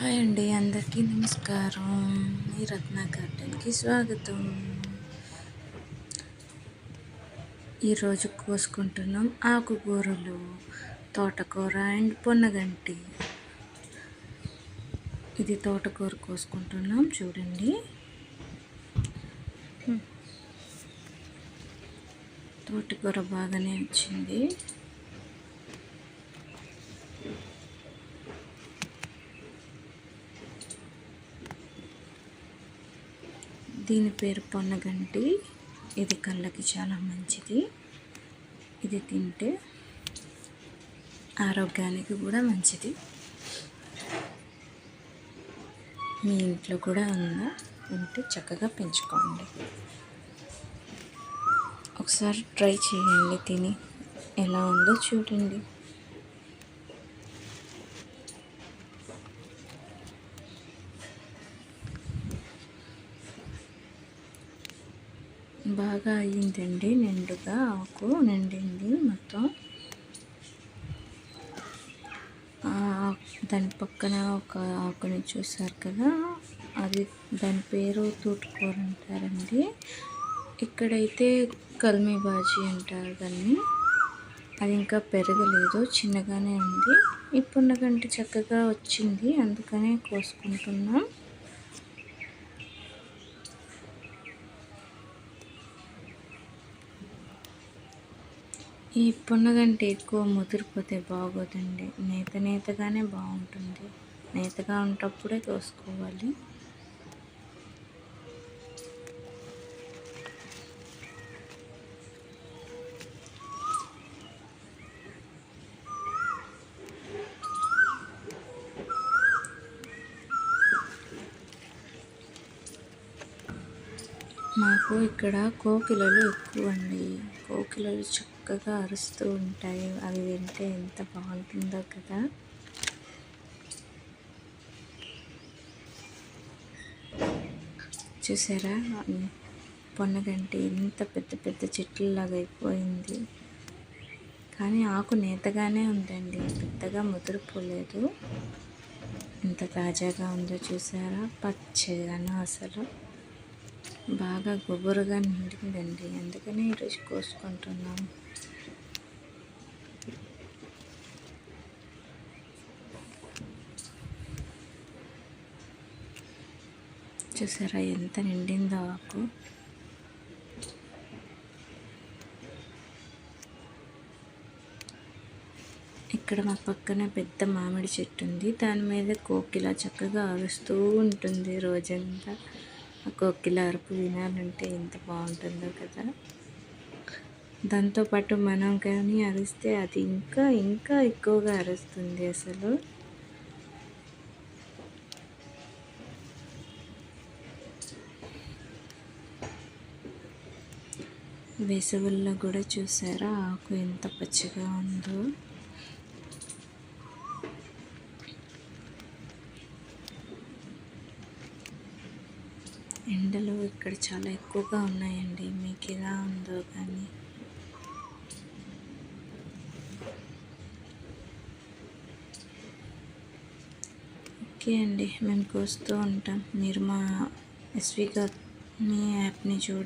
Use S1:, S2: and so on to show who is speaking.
S1: Hi అండి, అందరికీ నమస్కారం. మీ రత్న గార్డెన్కి స్వాగతం. ఈరోజు కోసుకుంటున్నాం ఆకుకూరలు, తోటకూర అండ్ పొన్నగంటి. ఇది తోటకూర కోసుకుంటున్నాం, చూడండి. తోటకూర బాగానే వచ్చింది. దీని పేరు పొన్నగంటి. ఇది కళ్ళకి చాలా మంచిది. ఇది తింటే ఆరోగ్యానికి కూడా మంచిది. మీ ఇంట్లో కూడా ఉంటే చక్కగా పెంచుకోండి. ఒకసారి ట్రై చేయండి, తిని ఎలా ఉందో చూడండి. బాగా అయ్యిందండి, నిండుగా ఆకు నిండింది మొత్తం. దాని పక్కన ఒక ఆకుని చూసారు కదా, అది దాని పేరు తోటకూర అంటారండి. ఇక్కడైతే కల్మీ బాజీ అంటారు దాన్ని. అది ఇంకా పెరగలేదు, చిన్నగానే ఉంది. ఈ పొన్నగంటి చక్కగా వచ్చింది, అందుకనే కోసుకుంటున్నాం. ఈ పొన్నగంటి ఎక్కువ ముదిరిపోతే బాగోదండి, నేతగానే బాగుంటుంది. నేతగా ఉన్నప్పుడే కోసుకోవాలి. మాకు ఇక్కడ కోకిలలు ఎక్కువ అండి. కోకిలలు చక్కగా అరుస్తూ ఉంటాయి. అవి వింటే ఎంత బాగుంటుందో కదా. చూసారా, పొన్నగంటి ఇంత పెద్ద పెద్ద చెట్లలాగా అయిపోయింది. కానీ ఆకు నేతగానే ఉందండి, పెద్దగా ముదిరిపోలేదు. ఎంత తాజాగా ఉందో చూసారా, పచ్చగాను అసలు బాగా గుబురుగా నిండిందండి. అందుకనే ఈరోజు కోసుకుంటున్నాం. చూసారా ఎంత నిండిందో ఆకు. ఇక్కడ మా పక్కన పెద్ద మామిడి చెట్టు ఉంది. దాని మీద కోకిల చక్కగా అరుస్తూ ఉంటుంది రోజంతా. ఆ కోకిల అరుపు వినాలంటే ఎంత బాగుంటుందో కదా. దాంతోపాటు మనం కానీ అరిస్తే అది ఇంకా ఇంకా ఎక్కువగా అరుస్తుంది అసలు. వేసవుల్లో కూడా చూసారా ఆకు ఎంత పచ్చగా ఉందో. ఎండలు ఇక్కడ చాలా ఎక్కువగా ఉన్నాయండి, మీకు ఎలా ఉందో కానీ. ఓకే అండి, మేము కోస్తూ ఉంటాం. మీరు మా ఎస్వి గార్డెన్ యాప్ని చూడండి.